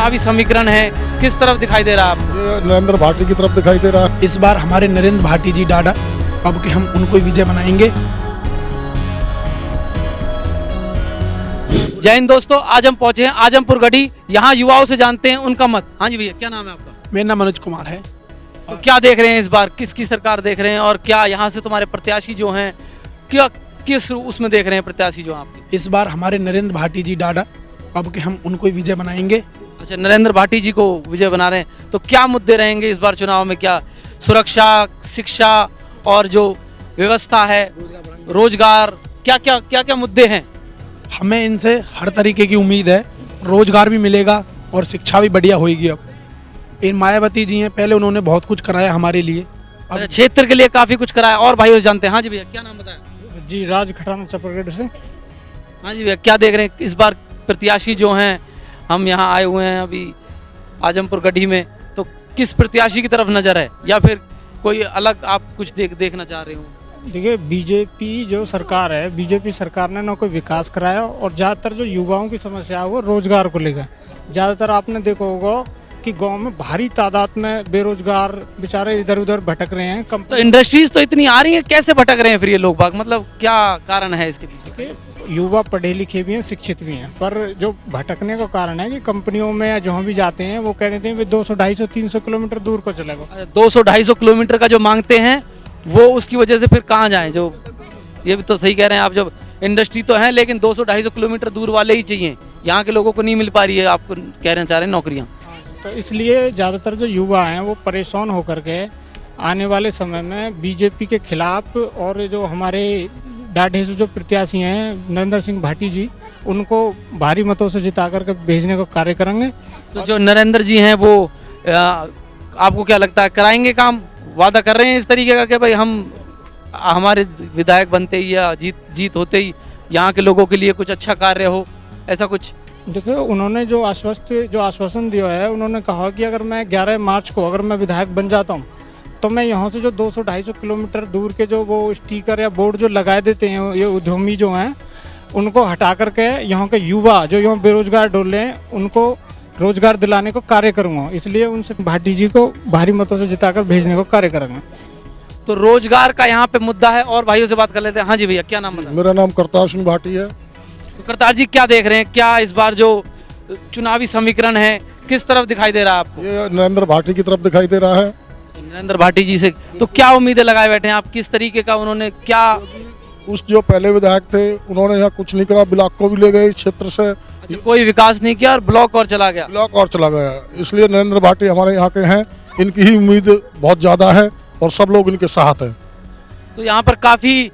चुनावी समीकरण है, किस तरफ दिखाई दे रहा है आपको? ये नरेंद्र भाटी की तरफ दिखाई दे रहा है। इस बार हमारे नरेंद्र भाटी जी डाडा, अब के हम उनको ही विजय बनाएंगे। जय हिंद दोस्तों, आज हम पहुंचे हैं आजमपुर गढ़ी। यहाँ युवाओं से जानते हैं उनका मत। हाँ जी भैया, क्या नाम है आपका? मेरा नाम मनोज कुमार है। तो क्या देख रहे हैं इस बार, किसकी सरकार देख रहे हैं, और क्या यहाँ से तुम्हारे प्रत्याशी जो हैं, क्या किस उसमें देख रहे हैं प्रत्याशी जो आपके? इस बार हमारे नरेंद्र भाटी जी डाडा, अब के हम उनको ही विजय बनाएंगे। अच्छा, नरेंद्र भाटी जी को विजय बना रहे हैं, तो क्या मुद्दे रहेंगे इस बार चुनाव में? क्या सुरक्षा, शिक्षा और जो व्यवस्था है, रोजगार, क्या क्या क्या क्या मुद्दे हैं? हमें इनसे हर तरीके की उम्मीद है, रोजगार भी मिलेगा और शिक्षा भी बढ़िया होगी। अब इन मायावती जी हैं, पहले उन्होंने बहुत कुछ कराया हमारे लिए। अच्छा, क्षेत्र के लिए काफी कुछ कराया। और भाई उसे जानते हैं। हाँ जी भैया, क्या नाम बताया? जी, राज खटाना चपरगढ़ से। हाँ जी भैया, क्या देख रहे हैं इस बार प्रत्याशी जो हैं? हम यहाँ आए हुए हैं अभी आजमपुर गढ़ी में, तो किस प्रत्याशी की तरफ नजर है, या फिर कोई अलग आप कुछ देखना चाह रहे हो? देखिए, बीजेपी जो सरकार है, बीजेपी सरकार ने ना कोई विकास कराया, और ज़्यादातर जो युवाओं की समस्या है वो रोजगार को लेकर। ज़्यादातर आपने देखा होगा कि गांव में भारी तादाद में बेरोजगार बेचारे इधर उधर भटक रहे हैं। तो इंडस्ट्रीज तो इतनी आ रही है, कैसे भटक रहे हैं फिर ये लोग बाग? मतलब क्या कारण है इसके पीछे? युवा पढ़े लिखे भी हैं, शिक्षित भी हैं, पर जो भटकने का कारण है कि कंपनियों में या जहाँ भी जाते हैं वो कह देते हैं 200, 250, 300 किलोमीटर दूर को चलेगा। 200-250 किलोमीटर का जो मांगते हैं, वो उसकी वजह से फिर कहाँ जाएं? जो ये भी तो सही कह रहे हैं आप, जब इंडस्ट्री तो है लेकिन 200-250 किलोमीटर दूर वाले ही चाहिए। यहाँ के लोगों को नहीं मिल पा रही है, आपको कहना चाह रहे हैं, नौकरियाँ। तो इसलिए ज़्यादातर जो युवा हैं वो परेशान होकर के आने वाले समय में बीजेपी के खिलाफ, और जो हमारे डाढ़े से जो प्रत्याशी हैं नरेंद्र सिंह भाटी जी, उनको भारी मतों से जिता करके भेजने का कार्य करेंगे। तो जो नरेंद्र जी हैं वो आपको क्या लगता है कराएंगे काम? वादा कर रहे हैं इस तरीके का कि भाई हम हमारे विधायक बनते ही या जीत होते ही यहाँ के लोगों के लिए कुछ अच्छा कार्य हो, ऐसा कुछ? देखिए, उन्होंने जो आश्वासन दिया है, उन्होंने कहा कि अगर मैं 11 मार्च को अगर मैं विधायक बन जाता हूँ तो मैं यहाँ से जो 200-250 किलोमीटर दूर के जो वो स्टिकर या बोर्ड जो लगाए देते हैं ये उद्यमी जो हैं, उनको हटा करके यहाँ के युवा जो यहाँ बेरोजगार डोले हैं उनको रोजगार दिलाने को कार्य करूँगा। इसलिए उनसे भाटी जी को भारी मतों से जिताकर भेजने को कार्य करेंगे। तो रोजगार का यहाँ पे मुद्दा है, और भाइयों से बात कर लेते हैं। हाँ जी भैया, क्या नाम बताया? मेरा नाम करतार सिंह भाटी है। तो करतार जी, क्या देख रहे हैं, क्या इस बार जो चुनावी समीकरण है, किस तरफ दिखाई दे रहा है आपको? ये नरेंद्र भाटी की तरफ दिखाई दे रहा है। नरेंद्र भाटी जी से तो क्या उम्मीदें लगाए बैठे हैं आप? किस तरीके का उन्होंने क्या? उस जो पहले विधायक थे उन्होंने यहाँ कुछ नहीं करा, ब्लॉक को भी ले गए इस क्षेत्र से। अच्छा, कोई विकास नहीं किया और ब्लॉक और चला गया। ब्लॉक और चला गया, इसलिए नरेंद्र भाटी हमारे यहाँ के हैं, इनकी ही उम्मीद बहुत ज्यादा है और सब लोग इनके साथ हैं। तो यहाँ पर काफी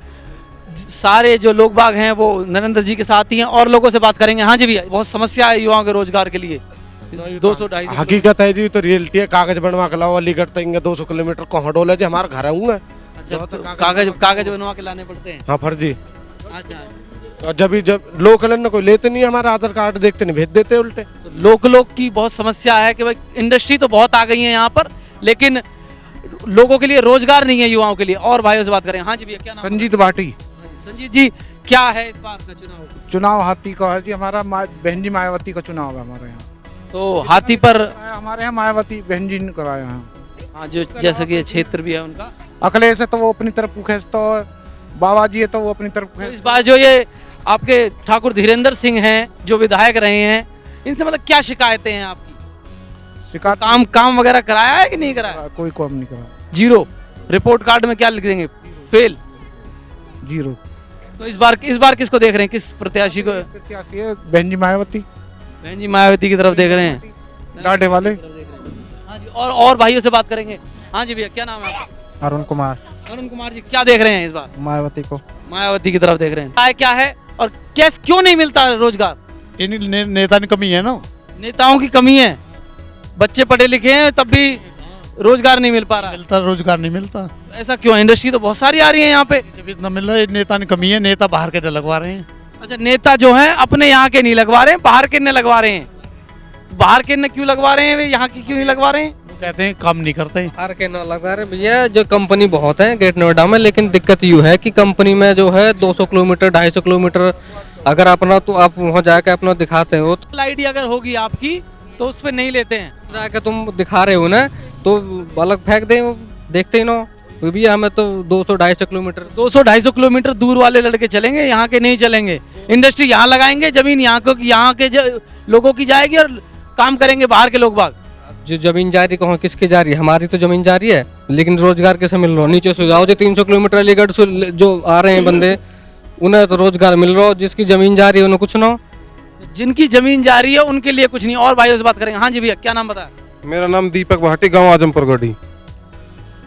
सारे जो लोग बाग हैं वो नरेंद्र जी के साथ ही हैं, और लोगों से बात करेंगे। हाँ जी भैया, बहुत समस्या है युवाओं के रोजगार के लिए। 200-250 हकीकत है जी, तो रियलिटी है। कागज बनवा के लाओ, अलीगढ़ तक 200 किलोमीटर कहाँ डोले जी, हमारा घर है। अच्छा, तो कागज बनवा के लाने पड़ते हैं? हाँ फर्जी। अच्छा, और जब लोकल न कोई लेते नहीं, हमारा आधार कार्ड देखते नहीं, भेज देते उल्टे। तो लोग की बहुत समस्या है कि भाई इंडस्ट्री तो बहुत आ गई है यहाँ पर, लेकिन लोगों के लिए रोजगार नहीं है युवाओं के लिए। और भाइयों से बात करें। हाँ जी भैया, क्या नाम? संजीत भाटी। संजीत जी, क्या है इस बार का चुनाव हाथी का है जी, हमारा बहन जी मायावती का चुनाव है हमारे यहाँ। तो हाथी पर हमारे यहाँ मायावती बहन जी ने कराया है। हाँ, जो जैसे कि क्षेत्र भी है उनका। अखिलेश है तो वो अपनी तरफ पुखे, तो बाबा जी है तो वो अपनी तरफ तो इस बार जो ये आपके ठाकुर धीरेन्द्र सिंह हैं जो विधायक रहे हैं, इनसे मतलब क्या शिकायतें हैं आपकी? शिकायत काम वगैरह कराया है कि नहीं कराया? कोई काम नहीं करा। जीरो। रिपोर्ट कार्ड में क्या लिख देंगे? फेल। जीरो। तो इस बार किसको देख रहे हैं, किस प्रत्याशी को? प्रत्याशी है बहन जी मायावती। बहन जी मायावती की तरफ देख रहे हैं, डाढ़े वाले। हाँ जी, और भाइयों से बात करेंगे। हाँ जी भैया, क्या नाम है आपका? अरुण कुमार। अरुण कुमार जी, क्या देख रहे हैं इस बार? मायावती को। मायावती की तरफ देख रहे हैं। क्या है और कैसे, क्यों नहीं मिलता रोजगार? इन नेता की कमी है ना, नेताओं की कमी है। बच्चे पढ़े लिखे हैं तब भी रोजगार नहीं मिल पा रहा है। मिलता रोजगार नहीं मिलता। ऐसा क्यों? इंडस्ट्री तो बहुत सारी आ रही है यहाँ पे। जब इतना मिल रहा है, नेता की कमी है, नेता बाहर के लगवा रहे हैं। अच्छा, नेता जो हैं अपने यहाँ के नहीं लगवा रहे हैं, बाहर के ने लगवा रहे हैं। तो बाहर के ने क्यों लगवा रहे हैं, वे यहाँ की क्यों नहीं लगवा रहे हैं? वो कहते हैं काम नहीं करते। बाहर के ना लगवा रहे भैया, जो कंपनी बहुत है ग्रेट नोएडा में, लेकिन दिक्कत यूँ है कि कंपनी में जो है 200 किलोमीटर 250 किलोमीटर अगर अपना, तो आप वहाँ जाके अपना दिखाते हो। आईडी अगर होगी आपकी तो उस पर नहीं लेते हैं। जाके तुम दिखा रहे हो ना, तो अलग फेंक दें, देखते ही ना तो भी हमें तो 200-250 किलोमीटर 200-250 किलोमीटर दूर वाले लड़के चलेंगे, यहाँ के नहीं चलेंगे। इंडस्ट्री यहाँ लगाएंगे, जमीन यहाँ के लोगों की जाएगी और काम करेंगे बाहर के लोग बाग। जो जमीन जा रही कहाँ किसकी जा रही है? हमारी तो जमीन जा रही है, लेकिन रोजगार कैसे मिल रहा है? नीचे से जाओ, जो 300 किलोमीटर अलीगढ़ से जो आ रहे हैं बंदे, उन्हें तो रोजगार मिल रहा हो, जिसकी जमीन जा रही है उन्हें कुछ ना हो। जिनकी जमीन जा रही है उनके लिए कुछ नहीं। और भाइयों से बात करेंगे। हाँ जी भैया, क्या नाम बताया? मेरा नाम दीपक भाटी, गांव आजमपुर गढ़ी।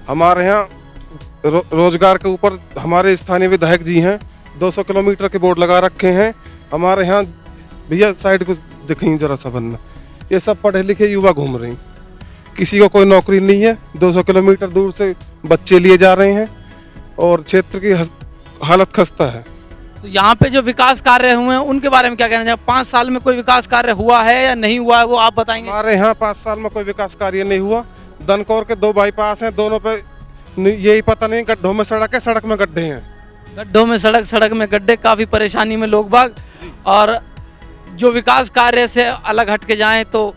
हमारे यहाँ रोजगार के ऊपर हमारे स्थानीय विधायक जी हैं, 200 किलोमीटर के बोर्ड लगा रखे हैं। हमारे यहाँ भैया साइड को दिखें जरा सा बनना, ये सब पढ़े लिखे युवा घूम रहे हैं, किसी को कोई नौकरी नहीं है। 200 किलोमीटर दूर से बच्चे लिए जा रहे हैं और क्षेत्र की हालत खस्ता है। तो यहाँ पे जो विकास कार्य हुए हैं उनके बारे में क्या कहना चाहिए? 5 साल में कोई विकास कार्य हुआ है या नहीं हुआ है, वो आप बताएंगे? हमारे यहाँ 5 साल में कोई विकास कार्य नहीं हुआ। दनकौर के 2 बाईपास हैं, दोनों पे यही पता नहीं, गड्ढों में सड़क है, सड़क में गड्ढे हैं। गड्ढों में सड़क, सड़क में गड्ढे, काफी परेशानी में लोग बाग। और जो विकास कार्य से अलग हट के जाएं तो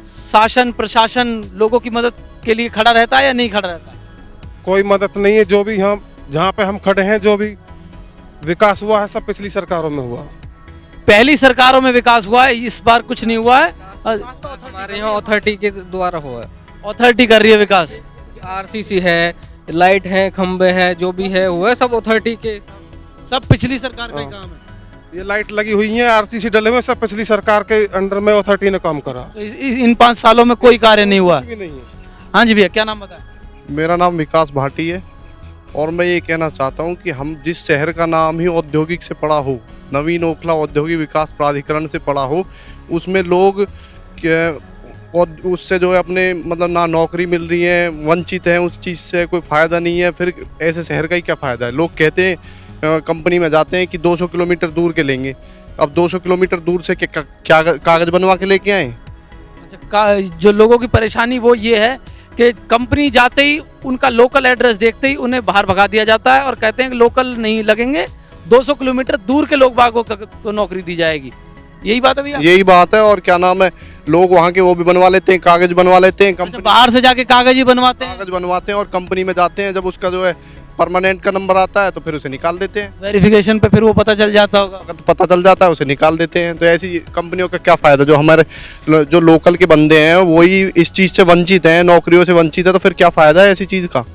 शासन प्रशासन लोगों की मदद के लिए खड़ा रहता है या नहीं खड़ा रहता है? कोई मदद नहीं है। जो भी हम जहाँ पे हम खड़े हैं, जो भी विकास हुआ है सब पिछली सरकारों में हुआ। पहली सरकारों में विकास हुआ है, इस बार कुछ नहीं हुआ है। हमारे यहाँ अथॉरिटी के द्वारा हुआ है, अथॉरिटी कर रही है विकास। आरसीसी है, लाइट है, खंबे है, जो भी है वो है सब अथॉरिटी के, सब पिछली सरकार का ही काम है। ये लाइट लगी हुई है, आरसीसी डले हुए, सब पिछली सरकार के अंडर में अथॉरिटी ने काम करा। तो इन 5 सालों में कोई कार्य नहीं हुआ। भी नहीं है। हाँ जी भैया, क्या नाम बताया? मेरा नाम विकास भाटी है और मैं ये कहना चाहता हूँ कि हम जिस शहर का नाम ही औद्योगिक से पड़ा हो, नवीन ओखला औद्योगिक विकास प्राधिकरण से पड़ा हो, उसमें लोग और उससे जो है अपने मतलब ना नौकरी मिल रही है, वंचित हैं, उस चीज़ से कोई फ़ायदा नहीं है। फिर ऐसे शहर का ही क्या फ़ायदा है? लोग कहते हैं कंपनी में जाते हैं कि 200 किलोमीटर दूर के लेंगे। अब 200 किलोमीटर दूर से क्या कागज़ बनवा के लेके आए? अच्छा, जो लोगों की परेशानी वो ये है कि कंपनी जाते ही उनका लोकल एड्रेस देखते ही उन्हें बाहर भगा दिया जाता है और कहते हैं कि लोकल नहीं लगेंगे, 200 किलोमीटर दूर के लोग बागों को नौकरी दी जाएगी। यही बात है भैया? यही बात है। और क्या नाम है, लोग वहाँ के वो भी बनवा लेते हैं, कागज बनवा लेते हैं। अच्छा, बाहर से जाके कागज ही बनवाते हैं? कागज बनवाते हैं और कंपनी में जाते हैं, जब उसका जो है परमानेंट का नंबर आता है तो फिर उसे निकाल देते हैं। वेरिफिकेशन पे फिर वो पता चल जाता होगा। अगर पता चल जाता है उसे निकाल देते हैं। तो ऐसी कंपनियों का क्या फ़ायदा? जो हमारे जो लोकल के बंदे हैं वही इस चीज़ से वंचित हैं, नौकरियों से वंचित है, तो फिर क्या फ़ायदा है ऐसी चीज़ का?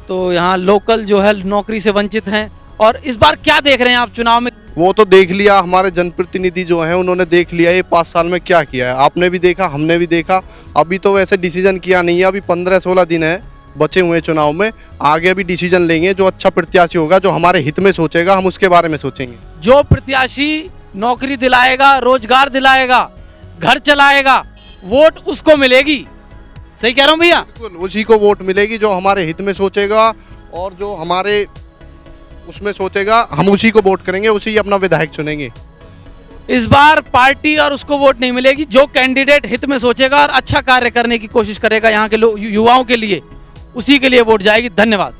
तो यहाँ लोकल जो है नौकरी से वंचित हैं। और इस बार क्या देख रहे हैं आप चुनाव में? वो तो देख लिया, हमारे जनप्रतिनिधि जो हैं उन्होंने देख लिया ये 5 साल में क्या किया है। आपने भी देखा, हमने भी देखा। अभी तो वैसे डिसीजन किया नहीं है, अभी 15-16 दिन है बचे हुए चुनाव में। आगे अभी डिसीजन लेंगे, जो अच्छा प्रत्याशी होगा, जो हमारे हित में सोचेगा, हम उसके बारे में सोचेंगे। जो प्रत्याशी नौकरी दिलाएगा, रोजगार दिलाएगा, घर चलाएगा, वोट उसको मिलेगी। सही कह रहा हूँ भैया? बिल्कुल, उसी को वोट मिलेगी जो हमारे हित में सोचेगा और जो हमारे उसमें सोचेगा, हम उसी को वोट करेंगे, उसी अपना विधायक चुनेंगे। इस बार पार्टी और उसको वोट नहीं मिलेगी। जो कैंडिडेट हित में सोचेगा और अच्छा कार्य करने की कोशिश करेगा यहाँ के युवाओं के लिए, उसी के लिए वोट जाएगी। धन्यवाद।